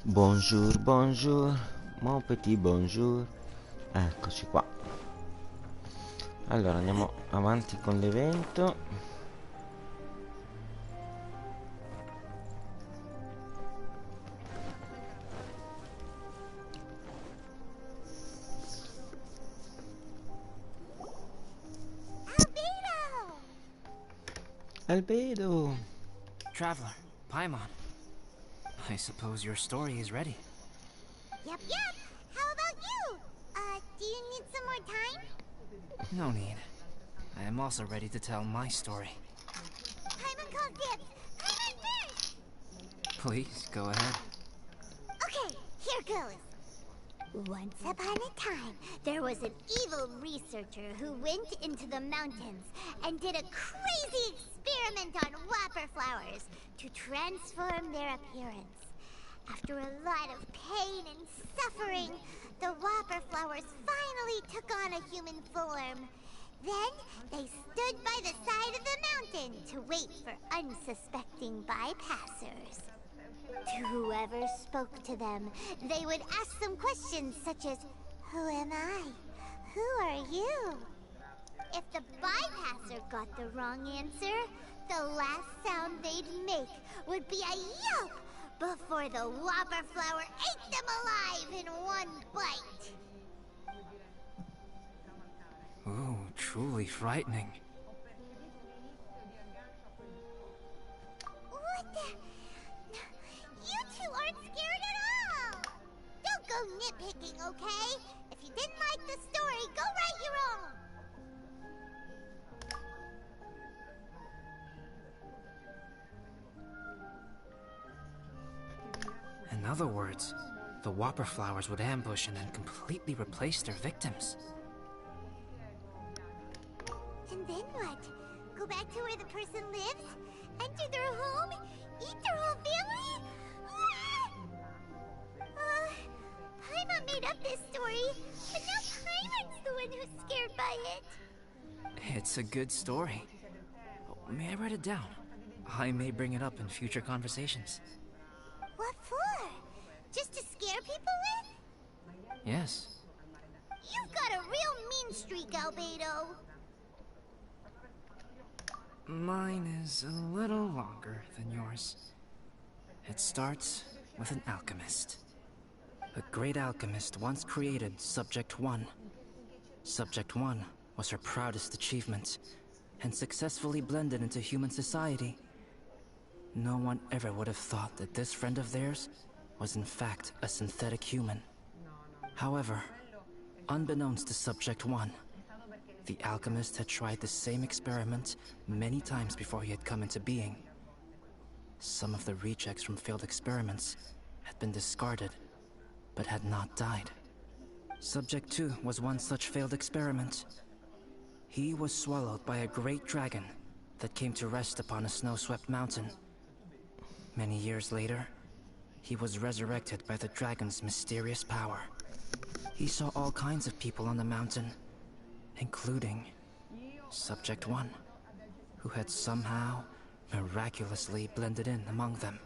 Bonjour, bonjour, mon petit bonjour. Eccoci qua. Allora andiamo avanti con l'evento. Albedo! Traveler, Paimon. I suppose your story is ready. Yep. How about you? Do you need some more time? No need. I am also ready to tell my story. Paimon calls dibs. Paimon first! Please, go ahead. Okay, here goes. Once upon a time, there was an evil researcher who went into the mountains and did a crazy experiment on whopper flowers to transform their appearance. After a lot of pain and suffering, the whopper flowers finally took on a human form. Then, they stood by the side of the mountain to wait for unsuspecting bypassers. To whoever spoke to them, they would ask them questions such as, "Who am I? Who are you?" If the bypasser got the wrong answer, the last sound they'd make would be a yelp before the whopper flower ate them alive in one bite. Ooh, truly frightening. What the? You two aren't scared at all! Don't go nitpicking, okay? If you didn't like the story, go write your own! In other words, the whopper flowers would ambush and then completely replace their victims. And then what? Go back to where the person lives? Enter their home? Eat their whole family? Paimon made up this story, but now Paimon's the one who's scared by it. It's a good story. May I write it down? I may bring it up in future conversations. What for? Just to scare people with? Yes. You've got a real mean streak, Albedo. Mine is a little longer than yours. It starts with an alchemist. A great alchemist once created Subject 1. Subject 1 was her proudest achievement, and successfully blended into human society. No one ever would have thought that this friend of theirs was in fact a synthetic human. However, unbeknownst to Subject 1, the alchemist had tried the same experiment many times before he had come into being. Some of the rejects from failed experiments had been discarded, but had not died. Subject 2 was one such failed experiment. He was swallowed by a great dragon that came to rest upon a snow-swept mountain. Many years later, he was resurrected by the dragon's mysterious power. He saw all kinds of people on the mountain, including Subject 1, who had somehow miraculously blended in among them.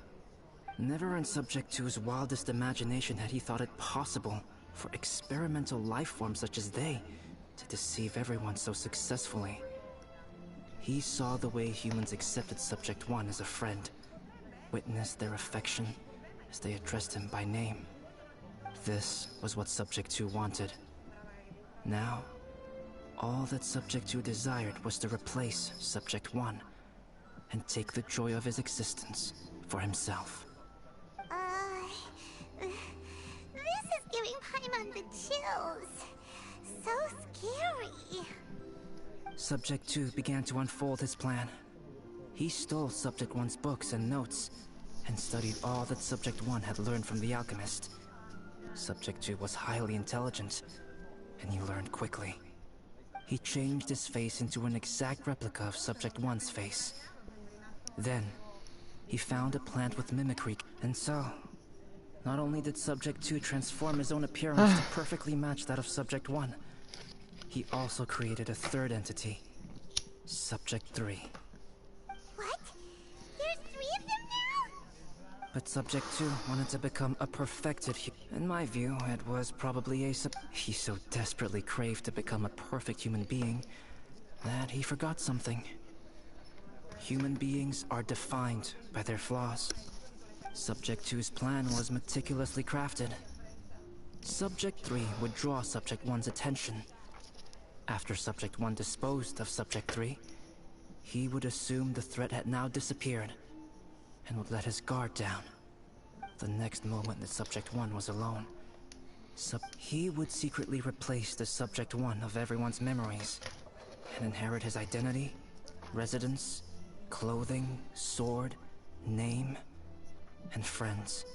Never in Subject 2's wildest imagination had he thought it possible for experimental life forms such as they to deceive everyone so successfully. He saw the way humans accepted Subject 1 as a friend, witnessed their affection as they addressed him by name. This was what Subject 2 wanted. Now, all that Subject 2 desired was to replace Subject 1 and take the joy of his existence for himself. This is giving Paimon the chills. So scary. Subject 2 began to unfold his plan. He stole Subject 1's books and notes, and studied all that Subject 1 had learned from the alchemist. Subject 2 was highly intelligent, and he learned quickly. He changed his face into an exact replica of Subject 1's face. Then, he found a plant with mimicry, and so, not only did Subject 2 transform his own appearance to perfectly match that of Subject 1, he also created a third entity, Subject 3. What? There's 3 of them now? But Subject 2 wanted to become a perfected In my view, it was probably he so desperately craved to become a perfect human being that he forgot something. Human beings are defined by their flaws. Subject 2's plan was meticulously crafted. Subject 3 would draw Subject 1's attention. After Subject 1 disposed of Subject 3, he would assume the threat had now disappeared and would let his guard down. The next moment that Subject 1 was alone, he would secretly replace the Subject 1 of everyone's memories and inherit his identity, residence, clothing, sword, name, and friends.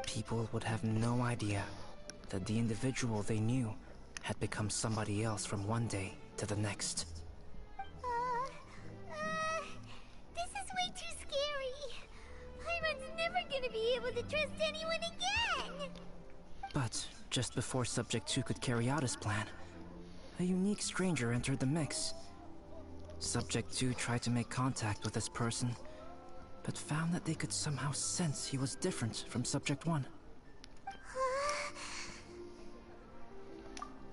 People would have no idea that the individual they knew had become somebody else from one day to the next. This is way too scary. Pyron's never gonna be able to trust anyone again. But just before Subject 2 could carry out his plan, a unique stranger entered the mix. Subject 2 tried to make contact with this person, but found that they could somehow sense he was different from Subject 1.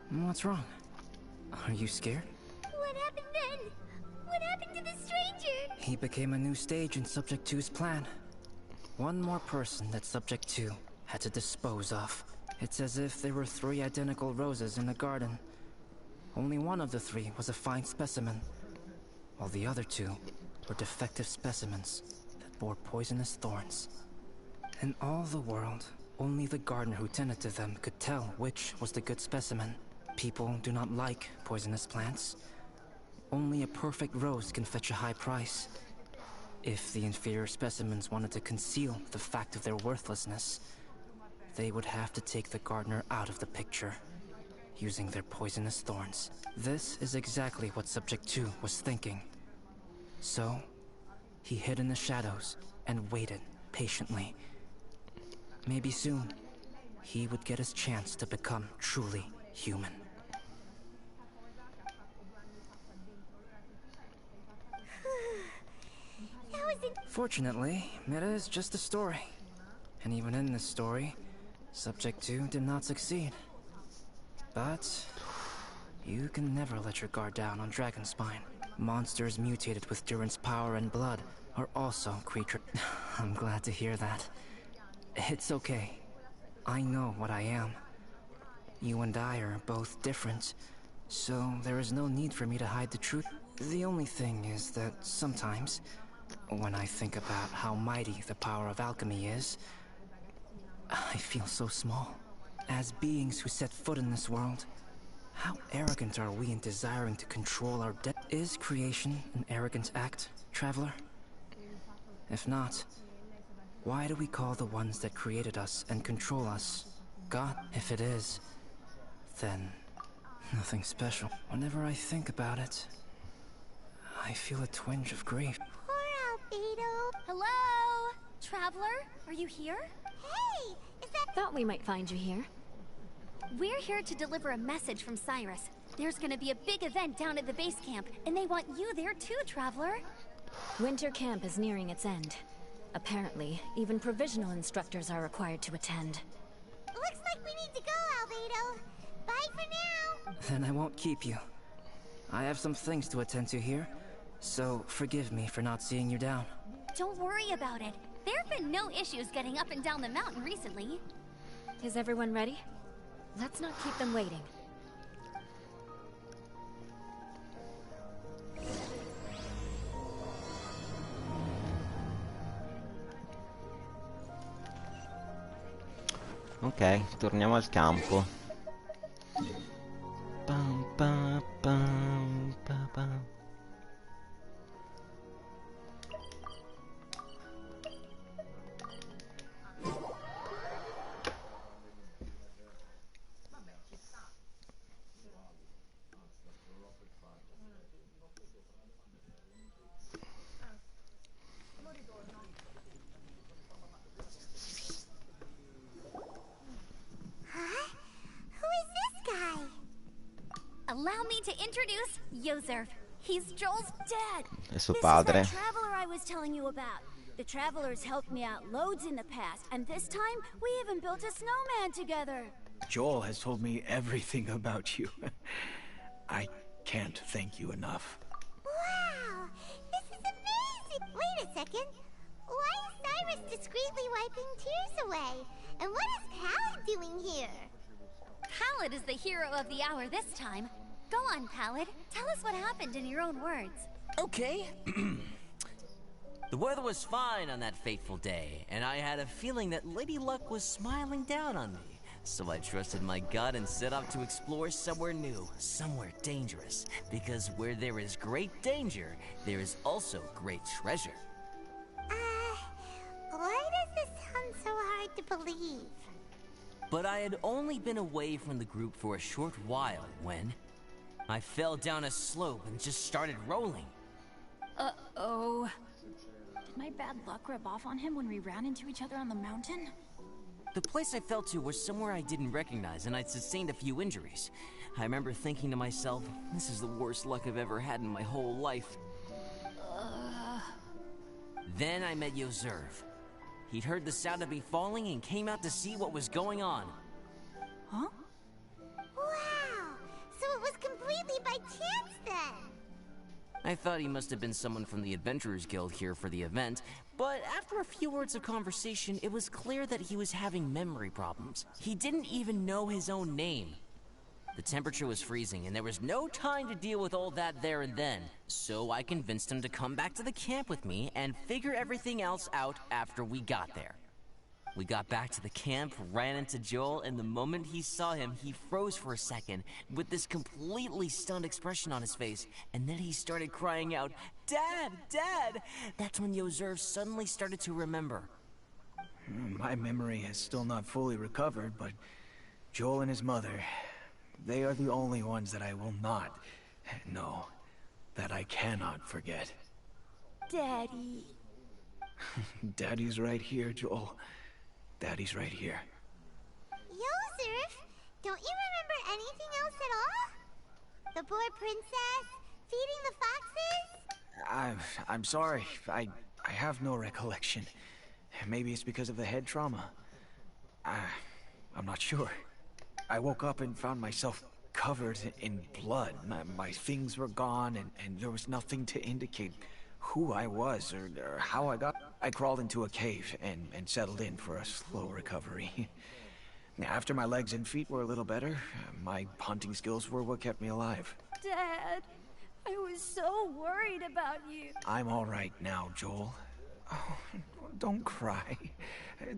What's wrong? Are you scared? What happened then? What happened to the stranger? He became a new stage in Subject 2's plan. One more person that Subject 2 had to dispose of. It's as if there were 3 identical roses in a garden. Only one of the 3 was a fine specimen, while the other 2 were defective specimens that bore poisonous thorns. In all the world, only the gardener who tended to them could tell which was the good specimen. People do not like poisonous plants. Only a perfect rose can fetch a high price. If the inferior specimens wanted to conceal the fact of their worthlessness, they would have to take the gardener out of the picture, using their poisonous thorns. This is exactly what Subject 2 was thinking. So, he hid in the shadows and waited patiently. Maybe soon, he would get his chance to become truly human. Fortunately, it is just a story. And even in this story, Subject 2 did not succeed. But you can never let your guard down on Dragonspine. Monsters mutated with Duran's power and blood are also creatures. I'm glad to hear that. It's okay. I know what I am. You and I are both different, so there is no need for me to hide the truth. The only thing is that sometimes, when I think about how mighty the power of alchemy is, I feel so small. As beings who set foot in this world, how arrogant are we in desiring to control our Is creation an arrogant act, traveler? If not, why do we call the ones that created us and control us God? If it is, then nothing special. Whenever I think about it, I feel a twinge of grief. Poor Albedo. Hello? Traveler, are you here? Hey, is that... Thought we might find you here. We're here to deliver a message from Cyrus. There's gonna be a big event down at the base camp, and they want you there too, Traveler. Winter camp is nearing its end. Apparently, even provisional instructors are required to attend. Looks like we need to go, Albedo. Bye for now. Then I won't keep you. I have some things to attend to here, so forgive me for not seeing you down. Don't worry about it. There have been no issues getting up and down the mountain recently. Is everyone ready? Let's not keep them waiting. Ok, torniamo al campo. Pam, pam, pam, pam, pam. Allow me to introduce Yozerv. He's Joel's dad. È suo This padre. is that traveler I was telling you about. The Travelers helped me out loads in the past, and this time, we even built a snowman together. Joel has told me everything about you. I can't thank you enough. Wow! This is amazing! Wait a second. Why is Cyrus discreetly wiping tears away? And what is Pallet doing here? Pallet is the hero of the hour this time. Go on, Pallet. Tell us what happened in your own words. Okay. The weather was fine on that fateful day, and I had a feeling that Lady Luck was smiling down on me. So I trusted my gut and set off to explore somewhere new, somewhere dangerous. Because where there is great danger, there is also great treasure. Why does this sound so hard to believe? But I had only been away from the group for a short while when I fell down a slope and just started rolling. Uh-oh. Did my bad luck rub off on him when we ran into each other on the mountain? The place I fell to was somewhere I didn't recognize, and I'd sustained a few injuries. I remember thinking to myself, this is the worst luck I've ever had in my whole life. Then I met Yoserv. He'd heard the sound of me falling and came out to see what was going on. Huh? Wow! So it was completely by chance then! I thought he must have been someone from the Adventurers Guild here for the event, but after a few words of conversation, it was clear that he was having memory problems. He didn't even know his own name. The temperature was freezing, and there was no time to deal with all that there and then, so I convinced him to come back to the camp with me and figure everything else out after we got there. We got back to the camp, ran into Joel, and the moment he saw him, he froze for a second with this completely stunned expression on his face, and then he started crying out, "Dad! Dad!" That's when Yoserv suddenly started to remember. My memory has still not fully recovered, but Joel and his mother, they are the only ones that I will not, no, that I cannot forget. Daddy. Daddy's right here, Joel. Daddy's right here. Yoserv, don't you remember anything else at all? The poor princess? Feeding the foxes? I'm sorry. I have no recollection. Maybe it's because of the head trauma. I'm not sure. I woke up and found myself covered in blood. My things were gone, and there was nothing to indicate who I was or how I got. I crawled into a cave and settled in for a slow recovery. After my legs and feet were a little better, my hunting skills were what kept me alive. Dad, I was so worried about you. I'm all right now, Joel. Oh, don't cry.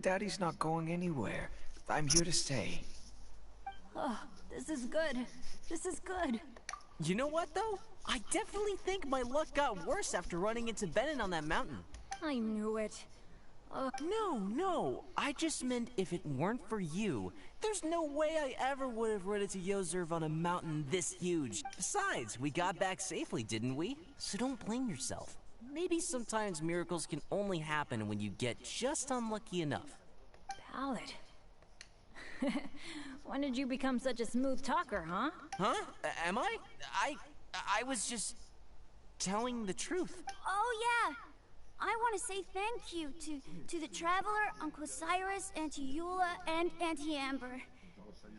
Daddy's not going anywhere. I'm here to stay. Oh, this is good. This is good. You know what, though? I definitely think my luck got worse after running into Benin on that mountain. I knew it. No. I just meant if it weren't for you, there's no way I ever would have run into Yoserv on a mountain this huge. Besides, we got back safely, didn't we? So don't blame yourself. Maybe sometimes miracles can only happen when you get just unlucky enough. Pallet. When did you become such a smooth talker, huh? Huh? Am I? I was just telling the truth. Oh, yeah. I want to say thank you to the Traveler, Uncle Cyrus, Auntie Eula, and Auntie Amber.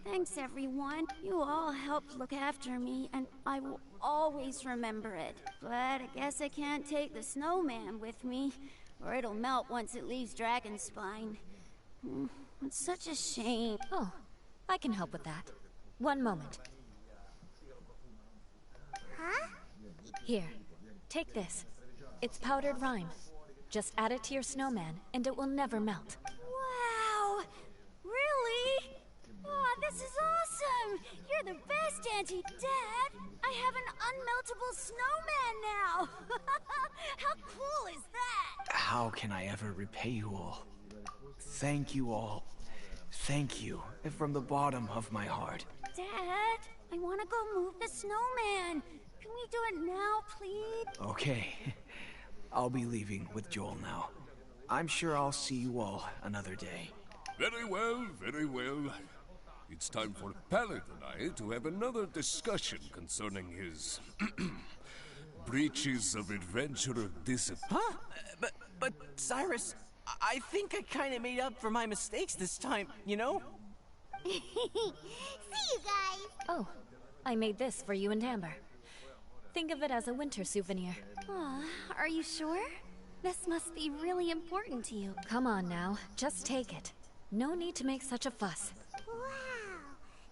Thanks, everyone. You all helped look after me, and I will always remember it. But I guess I can't take the snowman with me, or it'll melt once it leaves Dragonspine. It's such a shame. Oh, I can help with that. One moment. Huh? Here, take this. It's powdered rime. Just add it to your snowman, and it will never melt. Wow! Really? Oh, this is awesome! You're the best, Auntie. Dad, I have an unmeltable snowman now! How cool is that? How can I ever repay you all? Thank you all. Thank you from the bottom of my heart. Dad, I want to go move the snowman. Can we do it now, please? Okay. I'll be leaving with Joel now. I'm sure I'll see you all another day. Very well, very well. It's time for Pallet and I to have another discussion concerning his breaches of adventurer discipline. Huh? But Cyrus, I think I kind of made up for my mistakes this time, you know? See you guys! Oh, I made this for you and Amber. Think of it as a winter souvenir. Aw, are you sure? This must be really important to you. Come on now, just take it. No need to make such a fuss. Wow!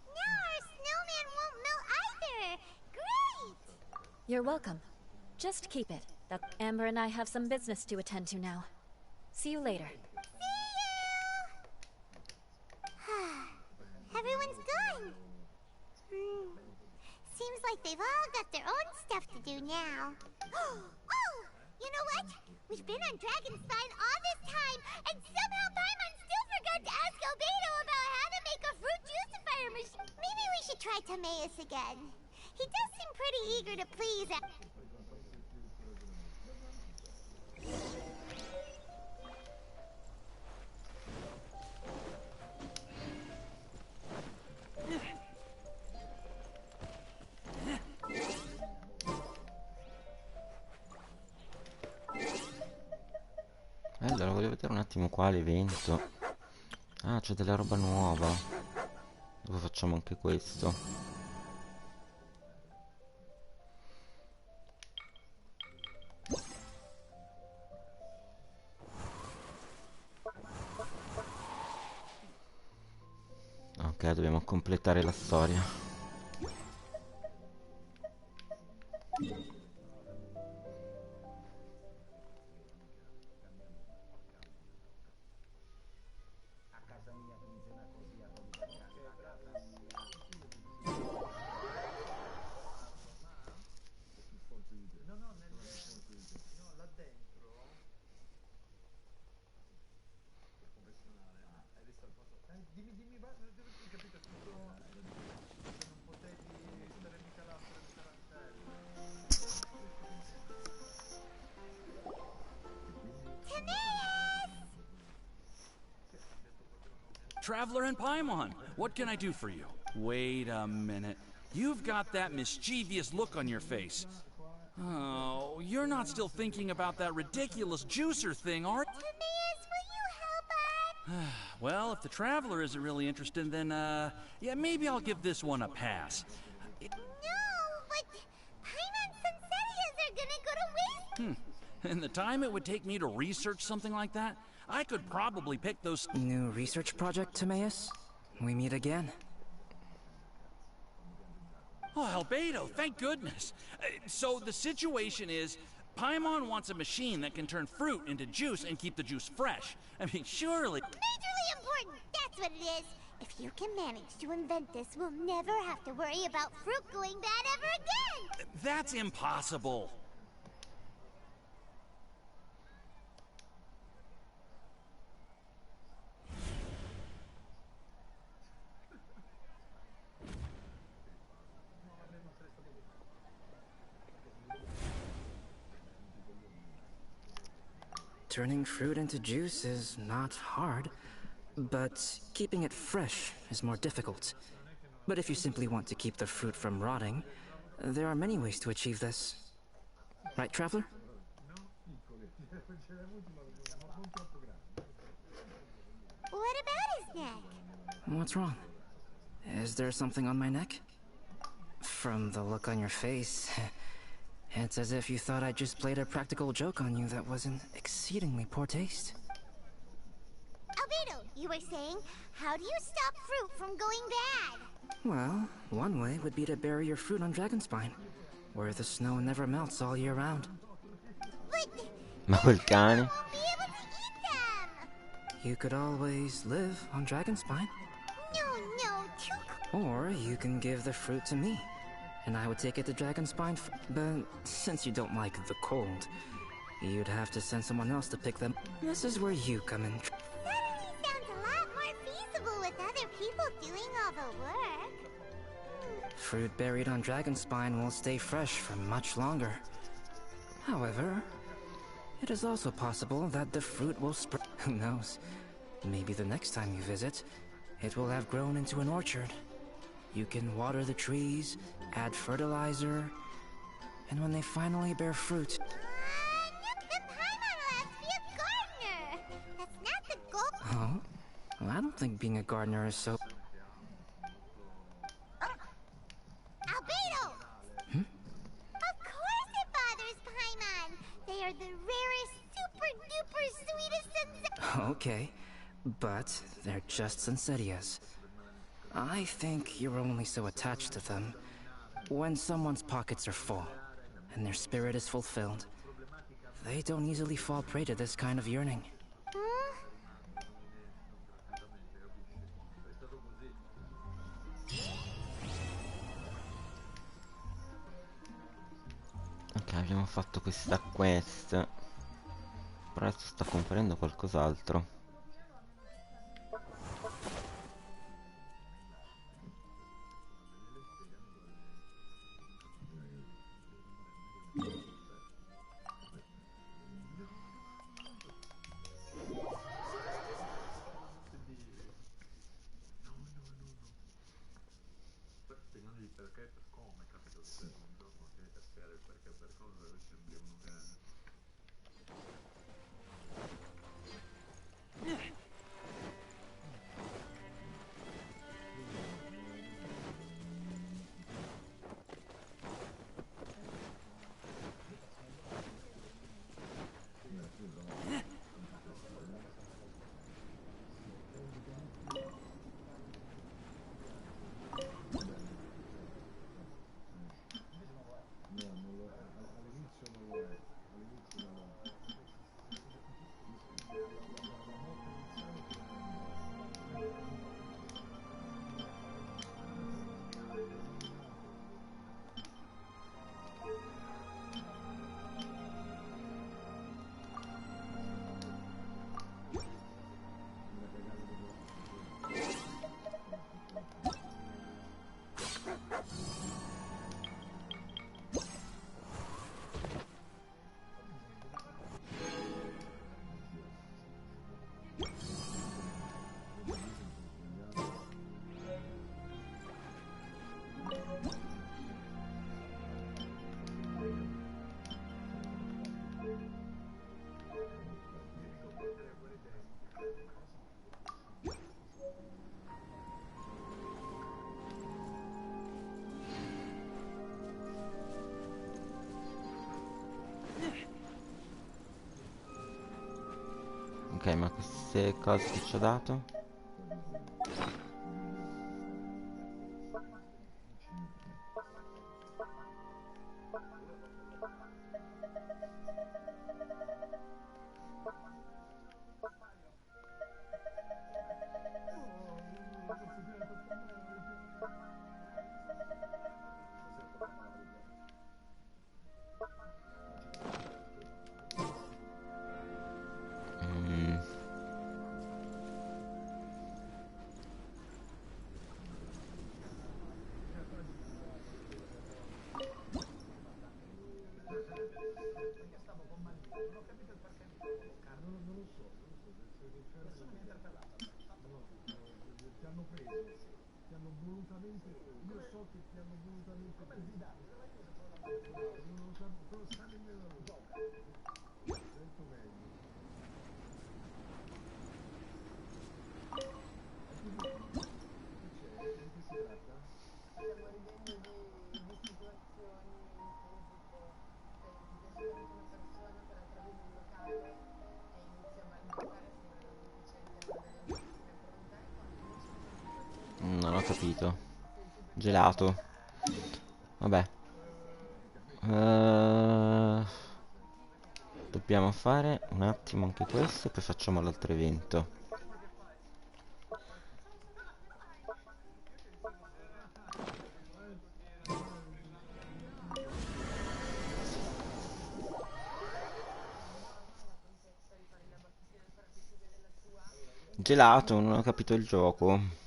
Now our snowman won't melt either! Great! You're welcome. Just keep it. Amber and I have some business to attend to now. See you later. See you! Everyone's gone. Seems like they've all got their own stuff to do now. Oh! You know what? We've been on Dragon's Spine all this time, and somehow Paimon still forgot to ask Albedo about how to make a fruit juicifier machine. Maybe we should try Timaeus again. He does seem pretty eager to please. Allora, voglio vedere un attimo qua l'evento. Ah, c'è della roba nuova. Dopo facciamo anche questo. Ok, dobbiamo completare la storia. Traveler and Paimon, what can I do for you? Wait a minute. You've got that mischievous look on your face. Oh, you're not still thinking about that ridiculous juicer thing, are you? Timaeus, will you help us? Well, if the Traveler isn't really interested, then, yeah, maybe I'll give this one a pass. No, but Paimon's Sunsettias are gonna go to waste. And the time it would take me to research something like that, I could probably pick those... New research project, Timaeus? We meet again. Oh, Albedo, thank goodness. So the situation is, Paimon wants a machine that can turn fruit into juice and keep the juice fresh. I mean, surely... Majorly important, that's what it is. If you can manage to invent this, we'll never have to worry about fruit going bad ever again. That's impossible. Turning fruit into juice is not hard, but keeping it fresh is more difficult. But if you simply want to keep the fruit from rotting, there are many ways to achieve this. Right, Traveler? What about his neck? What's wrong? Is there something on my neck? From the look on your face, it's as if you thought I just played a practical joke on you that was in exceedingly poor taste. Albedo, you were saying, how do you stop fruit from going bad? Well, one way would be to bury your fruit on Dragonspine, where the snow never melts all year round. But Ma quel cane? won't be able to eat them. You could always live on Dragonspine. No, too Or you can give the fruit to me, and I would take it to Dragonspine. But since you don't like the cold, you'd have to send someone else to pick them. This is where you come in. Suddenly sounds a lot more feasible with other people doing all the work. Fruit buried on Dragonspine will stay fresh for much longer. However, it is also possible that the fruit will spread. Who knows? Maybe the next time you visit, it will have grown into an orchard. You can water the trees, add fertilizer, And when they finally bear fruit... The Paimon will have to be a gardener. That's not the goal. Oh? Well, I don't think being a gardener is so... Albedo! Of course it bothers Paimon. They are the rarest, super-duper sweetest Okay, but they're just Sensetias. I think you're only so attached to them when someone's pockets are full and their spirit is fulfilled. They don't easily fall prey to this kind of yearning. Ok, abbiamo fatto questa quest. Però adesso sta comparendo qualcos'altro. Ok, ma queste cose che ci ha dato? Non ho capito. Gelato. Vabbè. Dobbiamo fare un attimo anche questo e poi facciamo l'altro evento. Gelato, non ho capito il gioco.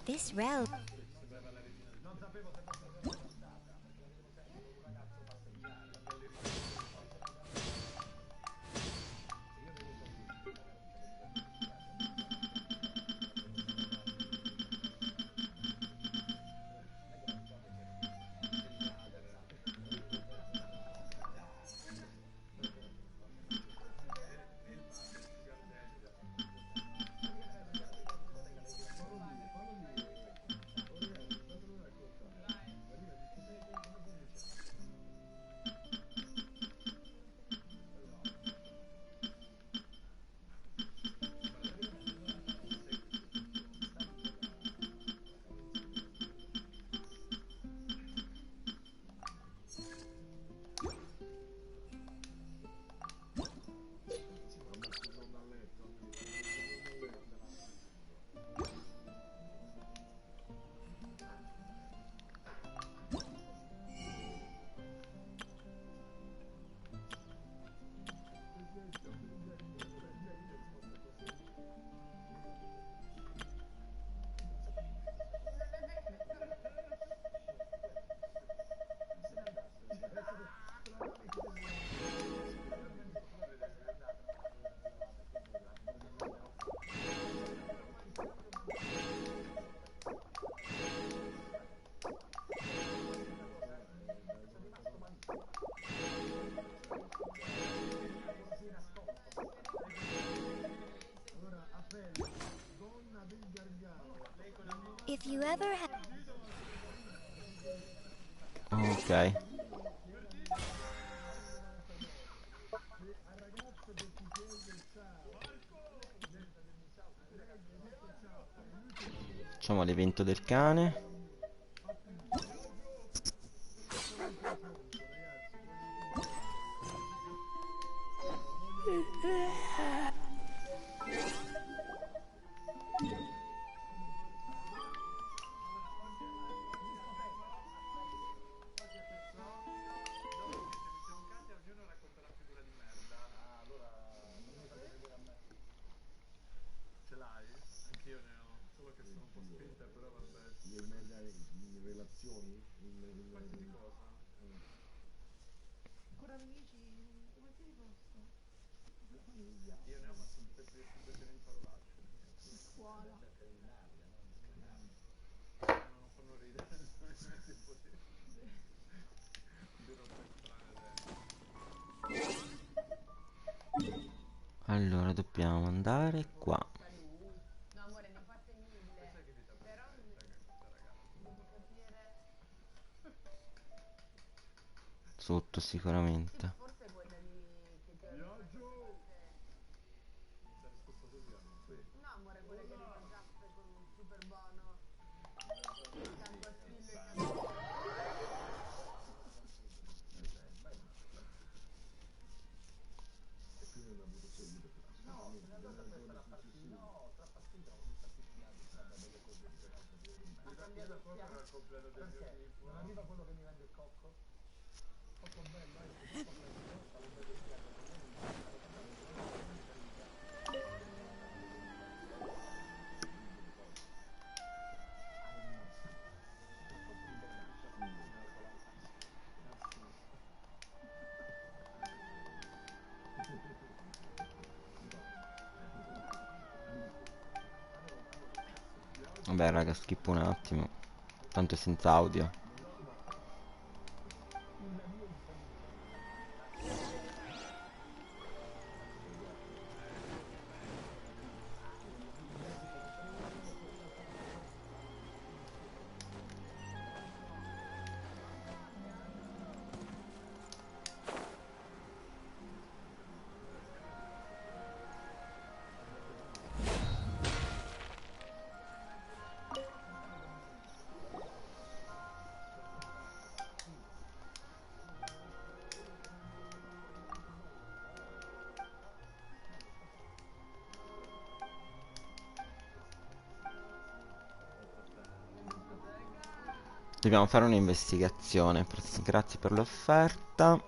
This road. If you ever have... Ok. Facciamo l'evento del cane. Allora dobbiamo andare qua. Sotto sicuramente. Vabbè raga, skippo un attimo, tanto è senza audio. Dobbiamo fare un'investigazione. Grazie per l'offerta.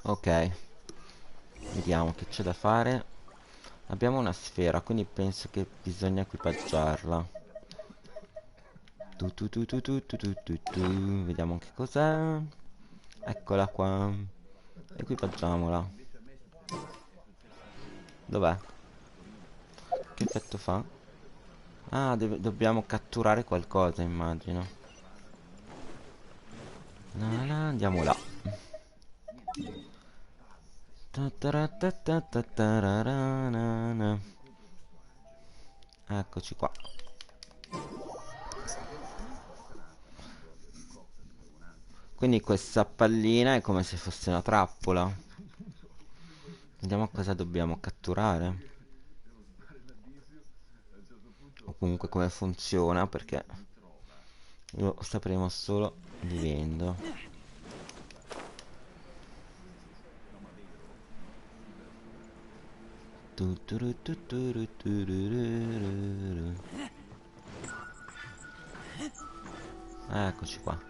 Ok, vediamo che c'è da fare. Abbiamo una sfera, quindi penso che bisogna equipaggiarla. Vediamo che cos'è. Eccola qua. Equipaggiamola. Dov'è? Che effetto fa? Ah, dobbiamo catturare qualcosa, immagino. Andiamo là. Eccoci qua. Quindi questa pallina è come se fosse una trappola. Vediamo cosa dobbiamo catturare. O comunque come funziona, perché lo sapremo solo vivendo. Eccoci qua.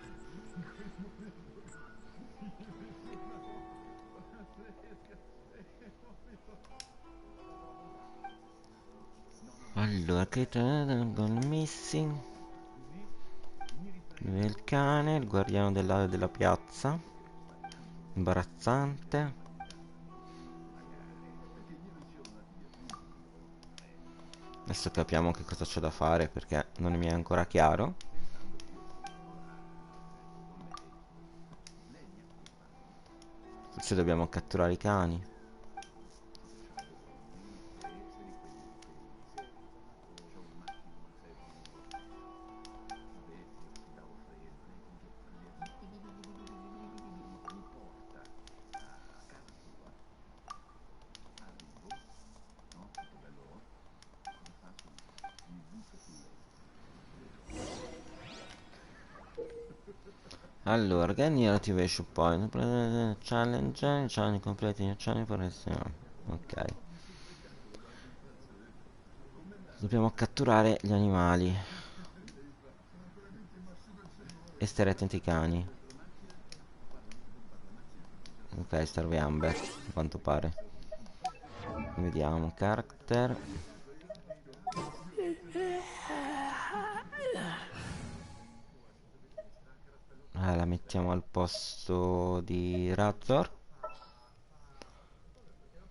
Allora, che gone missing. Il cane, il guardiano della piazza. Imbarazzante. Adesso capiamo che cosa c'è da fare, perché non mi è ancora chiaro. Forse dobbiamo catturare i cani. Allora, get new activation point. Challenge completi, challenge for ok. Dobbiamo catturare gli animali. E stare attenti ai cani. Ok, serve Amber, a quanto pare. Vediamo, character. La mettiamo al posto di Razor.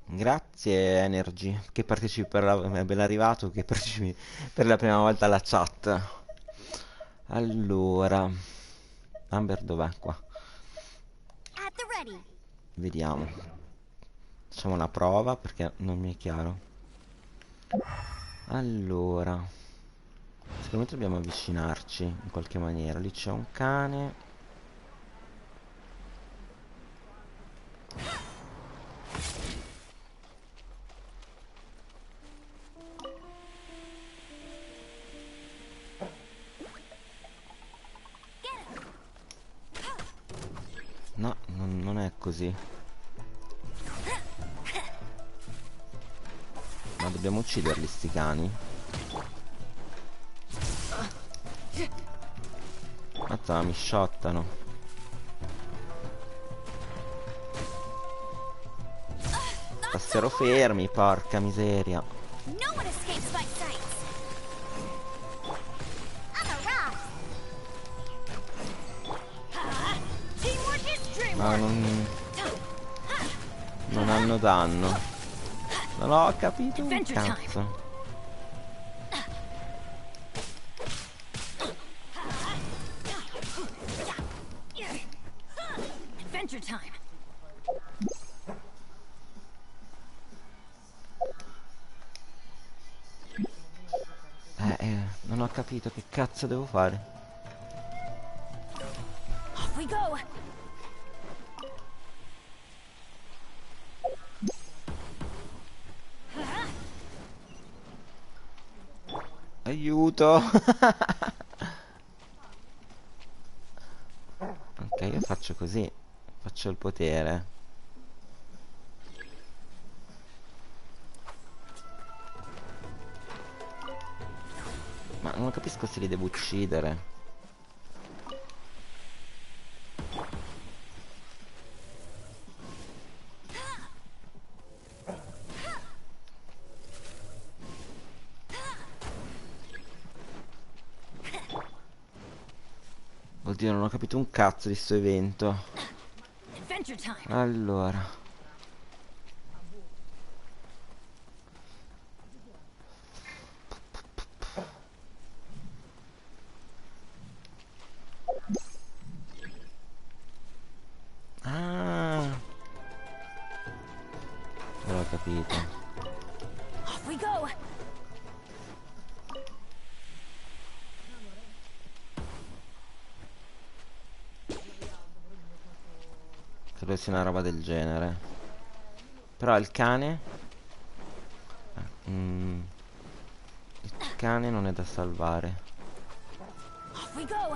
Grazie Energy, che partecipi per la... è ben arrivato, che partecipi per la prima volta alla chat. Allora, Amber dov'è? Qua. Vediamo. Facciamo una prova perché non mi è chiaro. Allora, secondo me dobbiamo avvicinarci in qualche maniera. Lì c'è un cane. No, non è così. Ma dobbiamo ucciderli sti cani? Mazza, mi shottano. Passero fermi, porca miseria. Ma non hanno danno. Non ho capito un cazzo. Non ho capito che cazzo devo fare. Off we go. Aiuto. Ok, io faccio così. Faccio il potere. Ma non capisco se li devo uccidere. Oddio, non ho capito un cazzo di sto evento. Allora. Ah. Non ho capito. Off we go. Credo sia una roba del genere. Però il cane il cane non è da salvare. Off we go.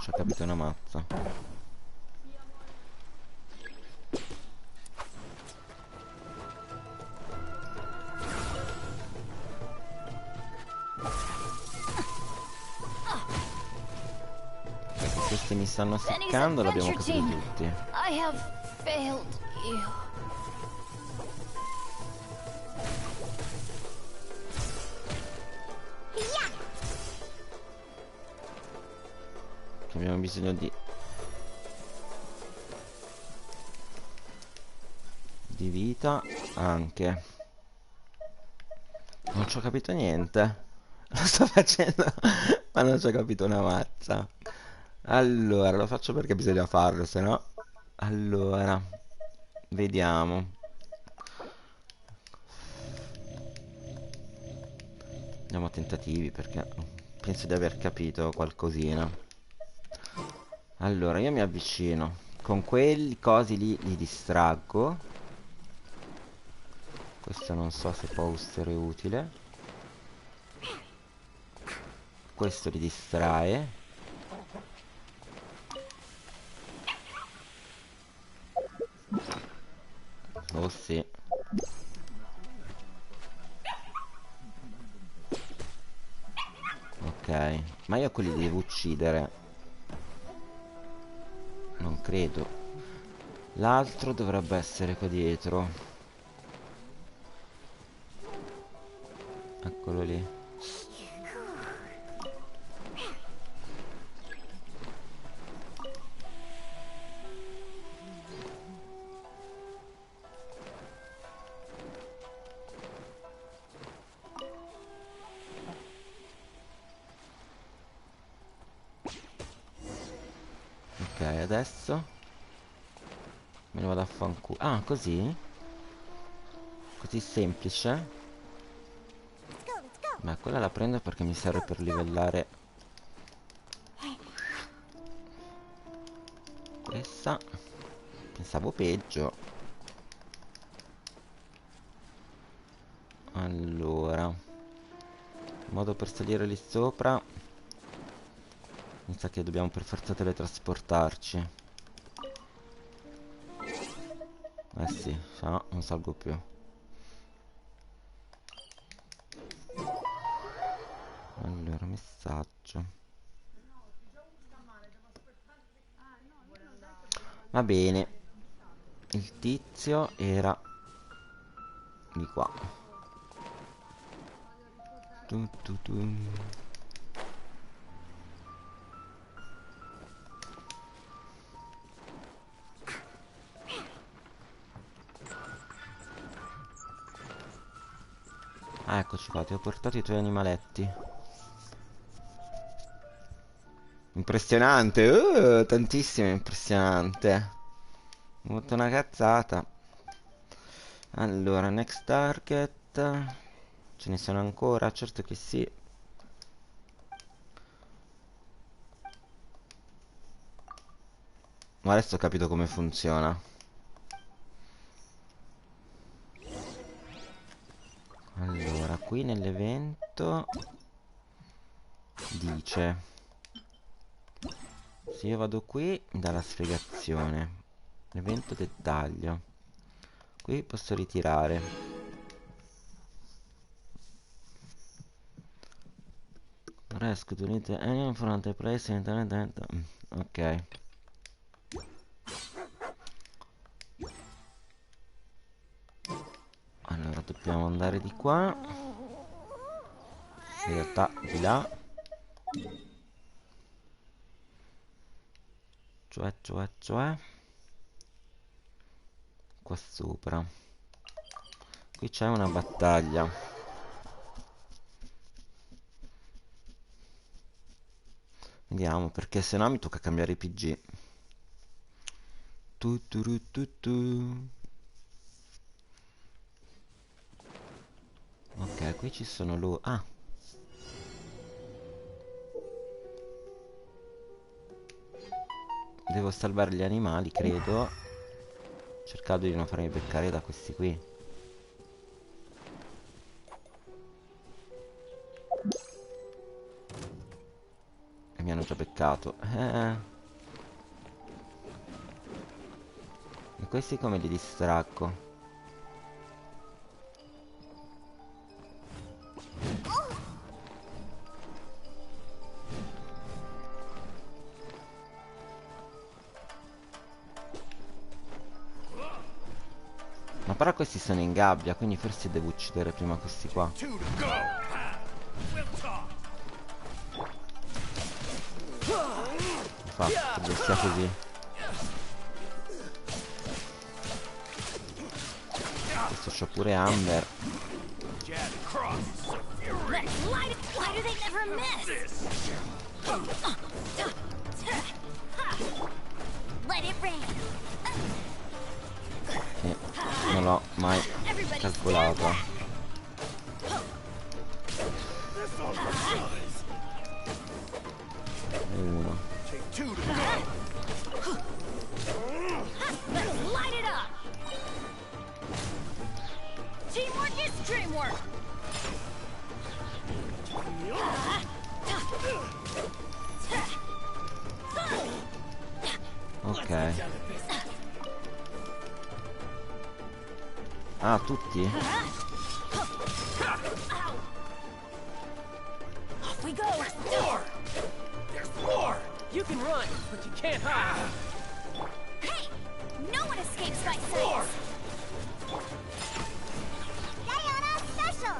Ci ho capito una mazza. Questi mi stanno seccando, l'abbiamo capito tutti. I have failed you. Abbiamo bisogno di vita anche. Non ci ho capito niente. Lo sto facendo ma non ci ho capito una mazza. Allora, lo faccio perché bisogna farlo, se no. Allora, vediamo. Andiamo a tentativi perché penso di aver capito qualcosina. Allora, io mi avvicino. Con quelli cosi lì li distraggo. Questo non so se può essere utile. Questo li distrae. Oh sì. Ok, ma io quelli devo uccidere. Non credo. L'altro dovrebbe essere qua dietro. Eccolo lì. Ok, adesso me ne vado a fanculo. Ah, così? Così semplice? Ma quella la prendo perché mi serve per livellare questa. Pensavo peggio. Allora, modo per salire lì sopra. Mi sa che dobbiamo per forza teletrasportarci. Eh sì, no, non salgo più. Allora, messaggio. Va bene. Il tizio era di qua. Ah, eccoci qua, ti ho portato i tuoi animaletti. Impressionante, tantissimo impressionante. Ho avuto una cazzata. Allora, next target. Ce ne sono ancora? Certo che sì. Ma adesso ho capito come funziona. Allora, qui nell'evento dice, se io vado qui mi dà la spiegazione. Evento dettaglio. Qui posso ritirare. Rescue to unite anyone from the place internet. Ok. dobbiamo andare di qua. In realtà di là. Cioè qua sopra. Qui c'è una battaglia. Vediamo, perché se no mi tocca cambiare PG. Ok, qui ci sono loro. Ah, devo salvare gli animali, credo, cercando di non farmi beccare da questi qui. E mi hanno già beccato. E questi come li distraggo? Ma però questi sono in gabbia, quindi forse devo uccidere prima questi qua. Infatti, credo sia così. Questo c'ho pure Amber. Non l'ho mai calcolato. Uno. Ok. Ah, tutti? Off we go. There's more. You can run, but you can't hide. Hey! No one escapes my sight! Diana special!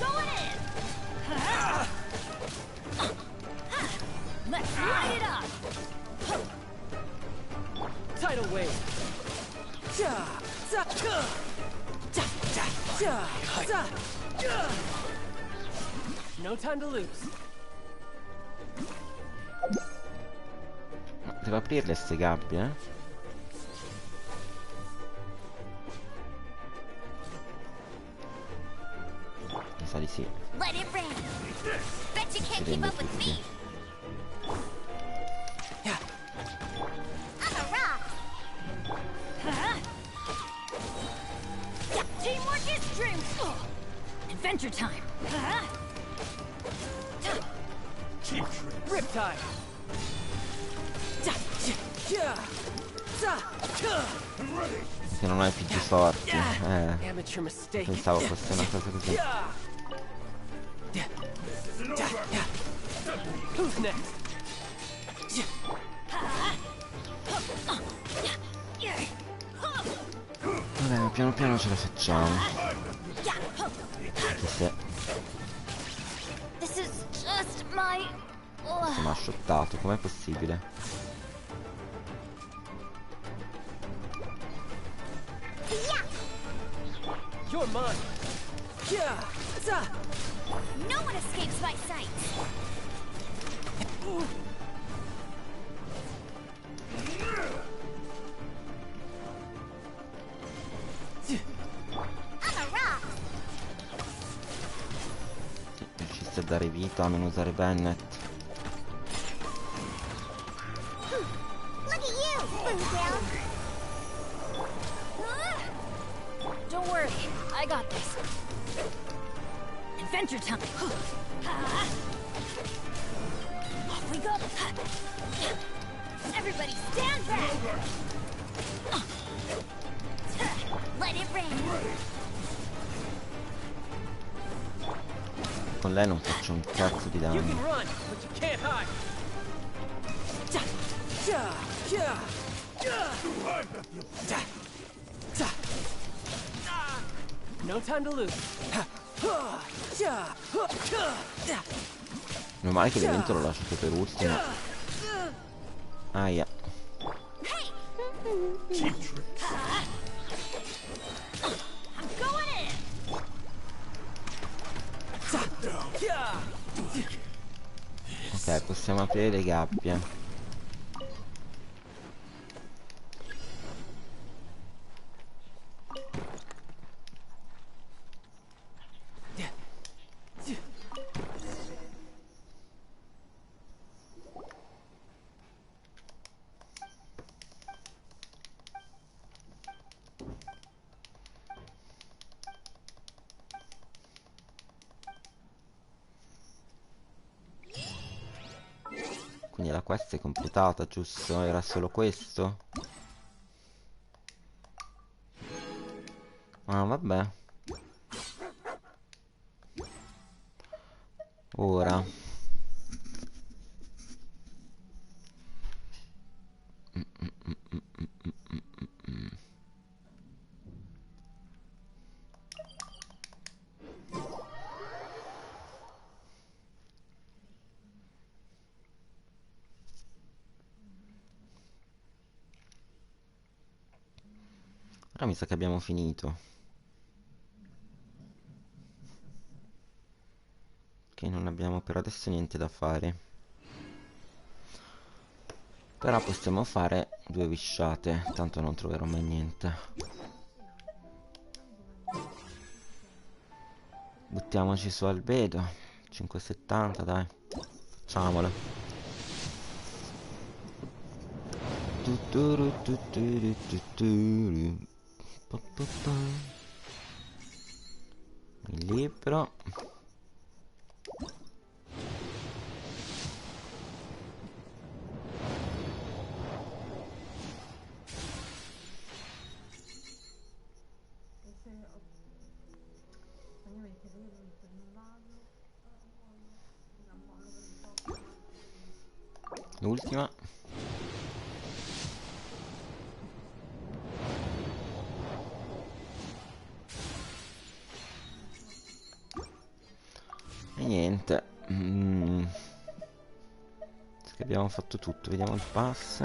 Going in! Let's light it up! Tidal wave. No time to lose. Ma devo aprirle ste gabbie, eh? Mi sa di sì. Let it rain! Bet you can't keep up with me! I'm a rock! Teamwork is dream! Adventure time! Riptide. Che non hai PG forti. Amateur mistake. Pensavo fosse una cosa così. Who's next? Vabbè, piano piano ce la facciamo. Anche se This is just my... si mi ha shottato, com'è possibile? You're mine. No one escapes my sight! I'm a rock! Riusciste a dare vita a non usare Bennett. Look at you, Spoontail! Don't worry, I got this. Adventure time! Off we go! Everybody stand back! Let it rain! Con lei non faccio un cazzo di You can danno. run, but you can't hide. No time to lose. Meno male che l'evento l'ho lasciato per ultimo. Aia. Ok, possiamo aprire le gabbie. Quindi la quest è completata, giusto? Era solo questo? Ah, vabbè. Ora. Ora mi sa che abbiamo finito. Che non abbiamo per adesso niente da fare. Però possiamo fare 2 visciate. Tanto non troverò mai niente. Buttiamoci su albedo. 5,70 dai. Facciamolo. Il libro. L'ultima. E niente. Che abbiamo fatto tutto. Vediamo il pass.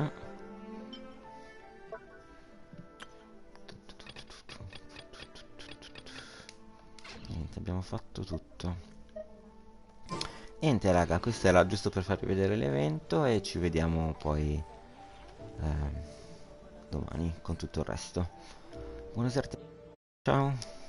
Niente, abbiamo fatto tutto. Niente raga, questo era giusto per farvi vedere l'evento e ci vediamo poi domani con tutto il resto. Buonasera, ciao.